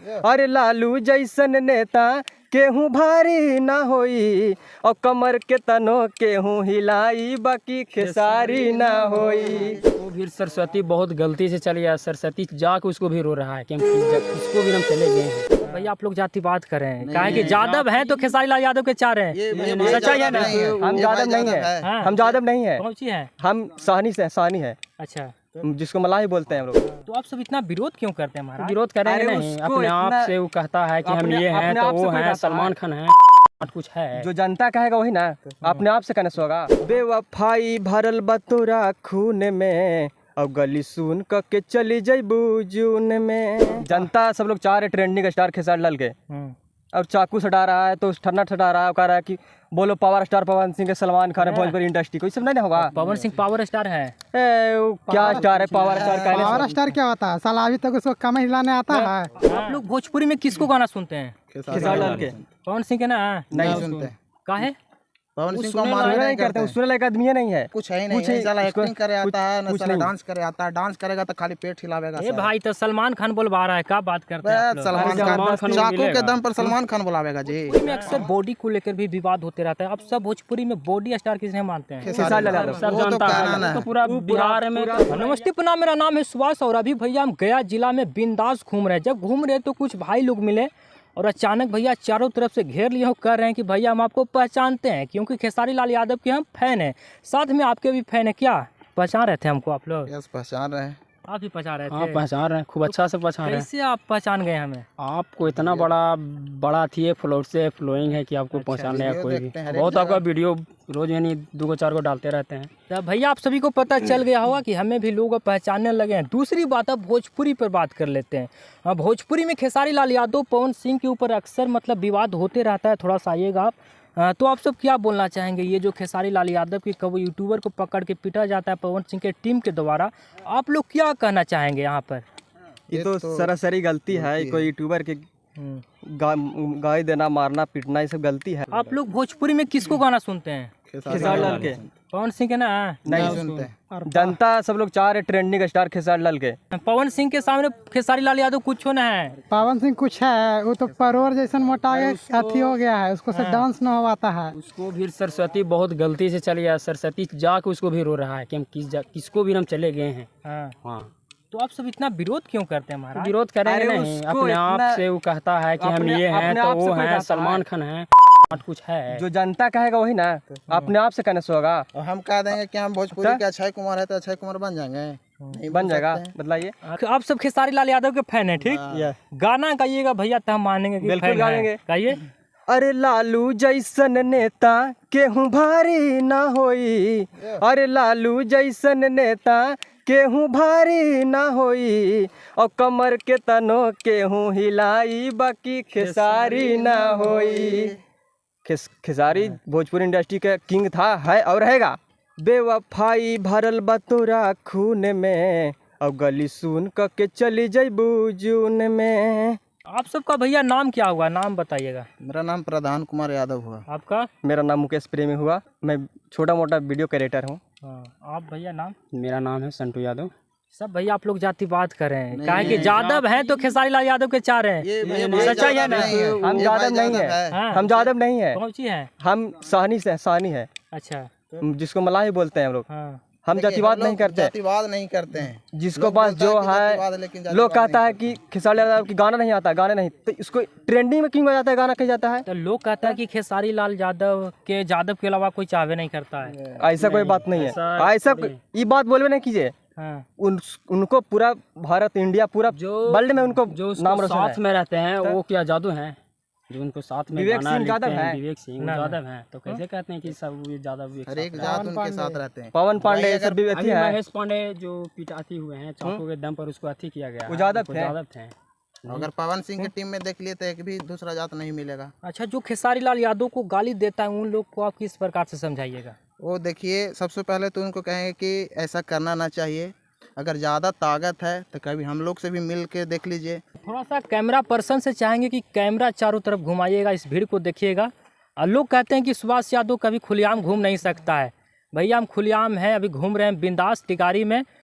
अरे लालू जैसन नेता केहू भारी ना होई और कमर के तनो केहू हिलाई बाकी खेसारी ना होई। वो भी सरस्वती बहुत गलती से चली गया, सरस्वती जाके उसको भी रो रहा है क्योंकि उसको भी हम चले गए हैं। भैया आप लोग जातिवाद कर रहे हैं, कहा कि यादव हैं तो खेसारी लाल यादव के चार हैं, सच्चाई है ना? हम यादव नहीं है, हम यादव नहीं है, कौन सी है? हम साहनी से साहनी है, अच्छा जिसको मलाही बोलते हैं हम लोग। तो आप सब इतना विरोध क्यों करते हैं महाराज? विरोध करेंगे नहीं, उसको अपने आप इतना- से वो कहता है कि हम अपने- ये हैं अपने तो आप से वो कोई हैं, कहता सलमान है। खान है, कुछ है जो जनता कहेगा वही ना अपने आप से कहने से होगा। बेवफाई भरल बतोरा खून में और गली सुन के चली जइबू जून में। जनता सब लोग चाह रहे ट्रेंडिंग स्टार खेसारी लाल के, और चाकू सटा रहा है तो ठन्ना ठटा रहा है, कह रहा है कि बोलो पावर स्टार पवन सिंह के सलमान खान है भोजपुरी इंडस्ट्री को, ये सब नहीं होगा। पवन सिंह पावर स्टार है। वो क्या स्टार है पावर स्टार? पावर स्टार क्या होता है साला? अभी तक उसको कम हिलाने आता है। आप लोग भोजपुरी में किसको गाना सुनते हैं? खेसारी लाल के पवन सिंह के ना? नहीं सुनते। काहे? पवन सिंह को सुनने मारना नहीं नहीं करते, करते, सुनने लायक आदमी नहीं है, कुछ है ही नहीं। कुछ नहीं साला उसको- एक्टिंग करे आता है ना कुछ साला नहीं। डांस करे आता है। डांस करेगा तो खाली पेट हिलावेगा। ए भाई तो सलमान खान बोलवा रहा है, क्या बात करते हैं आप लोग? सलमान सलमान खान खान चाकू मिलेगा। के दम पर सलमान खान बुलावेगा जी। भोजपुरी में अक्सर बॉडी को लेकर भी विवाद होते रहता है। अब सब भोजपुरी में बॉडी स्टार किसने मानते हैं? खेसारी लाल यादव। सब वो तो जानता कहना है, ना तो है। पूरा बिहार में। नमस्ते प्रणाम, मेरा नाम है सुभाष और अभी भैया हम गया जिला में बिंदास घूम रहे हैं। जब घूम रहे तो कुछ भाई लोग मिले और अचानक भैया चारों तरफ से घेर लिए हो, कर रहे हैं कि भैया हम आपको पहचानते हैं क्योंकि खेसारी लाल यादव के हम फैन हैं, साथ में आपके भी फैन हैं। क्या पहचान रहे थे हमको आप लोग? यस पहचान रहे हैं। आप भी पहचान रहे थे? हाँ पहचान रहे हैं, खूब अच्छा से पहचान रहे हैं। कैसे आप पहचान गए हमें? आपको इतना बड़ा थी है, फ्लोइंग है कि आपको पहचान लेगा वीडियो कोई भी। देखते हैं, हर एक बहुत आपका वीडियो रोज यानी 2-4 को डालते रहते हैं। तो भैया आप सभी को पता चल गया होगा कि हमें भी लोग पहचानने लगे हैं। दूसरी बात, अब भोजपुरी पर बात कर लेते हैं। भोजपुरी में खेसारी लाल यादव पवन सिंह के ऊपर अक्सर मतलब विवाद होते रहता है। थोड़ा सा आइएगा आप। तो आप सब क्या बोलना चाहेंगे? ये जो खेसारी लाल यादव की कभी यूट्यूबर को पकड़ के पीटा जाता है पवन सिंह के टीम के द्वारा, आप लोग क्या कहना चाहेंगे यहाँ पर? ये तो सरासरी गलती है, कोई यूट्यूबर के गाय देना, मारना, पीटना, ये सब गलती है। आप लोग भोजपुरी में किसको गाना सुनते हैं? खेसारी लाल के पवन सिंह के ना? नहीं सुनते। जनता सब लोग चाह रहे ट्रेंडिंग स्टार खेसारी लाल के। पवन सिंह के सामने खेसारी लाल यादव कुछ ना है। पवन सिंह कुछ है, वो तो परोर जैसन मोटा अथी हो गया है, उसको से डांस न हो पाता है। उसको भी सरस्वती बहुत गलती से चली गया, सरस्वती जाके उसको भी रो रहा है क्योंकि किसको भी हम चले गए हैं। हाँ। तो आप सब इतना विरोध क्यों करते हैं महाराज? विरोध करेंगे अरे नहीं, उसको अपने आप इतना- से वो कहता है कि हम अपने- ये हैं अपने तो आप से वो कोई हैं, कहता सलमान है। खान है, कुछ है। जो जनता कहेगा वही ना अपने आप से कहने से होगा। और हम कह देंगे कि हम भोजपुरी के अक्षय कुमार है तो अक्षय कुमार बन जाएंगे? नहीं बन जाएगा, सकते हैं। बतलाइए। आप सब खेसारी लाल यादव के फैन हैं, ठीक? गाना गाइएगा भैया तो हम मानेंगे कि बिल्कुल फैन हैं। गाएंगे। गाइए। अरे लालू जैसन नेता केहू भारी ना होई, अरे लालू जैसन नेता केहू भारी ना होई और कमर के तनो केहू हिलाई बाकी खेसारी ना होई। खेसारी भोजपुरी इंडस्ट्री का किंग था, है और रहेगा। बेवफाई भरल बतोरा खून में और गली सुन के चली जइबू जून में। आप सबका भैया नाम क्या हुआ? नाम बताइएगा। मेरा नाम प्रधान कुमार यादव हुआ। आपका? मेरा नाम मुकेश प्रेमी हुआ, मैं छोटा मोटा वीडियो क्रिएटर हूँ। आप भैया नाम? मेरा नाम है संटू यादव। सब भैया आप लोग जातिवाद कर रहे हैं, कहा कि यादव हैं तो खेसारी लाल यादव के चार हैं, सच्चाई है ना? हम यादव नहीं है, हाँ। हम यादव नहीं है, कौन सी है? हम साहनी से साहनी है, अच्छा। जिसको मलाही बोलते हैं हम लोग। हाँ। हम जातिवाद नहीं करते। जातिवाद नहीं करते हैं। जिसको लोग पास बोलता जो है कि जातिवाद है, है लेकिन लोग जातिवाद कहता नहीं है कि खेसारी लाल यादव की गाना नहीं आता, गाने नहीं, तो इसको ट्रेंडिंग में क्यों हो जाता है, गाना कहीं जाता है? तो लोग कहता है कि खेसारी लाल यादव के अलावा कोई चाहवे नहीं करता है। ऐसा कोई बात नहीं है, ऐसा ये बात बोलवे नहीं कीजिए। हाँ। उनको पूरा भारत, इंडिया, पूरा वर्ल्ड में उनको जो उसको नाम रोशन साथ है। में रहते हैं वो क्या जादू हैं? जो उनको साथ में विवेक गाना सिंह लिखते यादव हैं, है। विवेक सिंह यादव हैं, तो कैसे कहते हैं कि सब ये यादव एक हर एक साथ जात उनके साथ रहते हैं। पवन पांडे ये सब भी हैं? अथी अभी है। महेश पांडे जो पिटाती हुए हैं चाकू के दम पर, उसको अथी किया गया वो है, यादव उनको थे। यादव थे। अगर पवन सिंह की टीम में देख लिए तो एक भी दूसरा जात नहीं मिलेगा। अच्छा, जो खेसारी लाल यादव को गाली देता है उन लोग को आप किस प्रकार से समझाइएगा? वो देखिए, सबसे पहले तो उनको कहेंगे कि ऐसा करना ना चाहिए। अगर ज़्यादा ताकत है तो कभी हम लोग से भी मिल के देख लीजिए। थोड़ा सा कैमरा पर्सन से चाहेंगे कि कैमरा चारों तरफ घुमाइएगा, इस भीड़ को देखिएगा। और लोग कहते हैं कि सुभाष यादव कभी खुलेआम घूम नहीं सकता है। भैया हम खुलेआम हैं, अभी घूम रहे हैं बिंदास टिकारी में।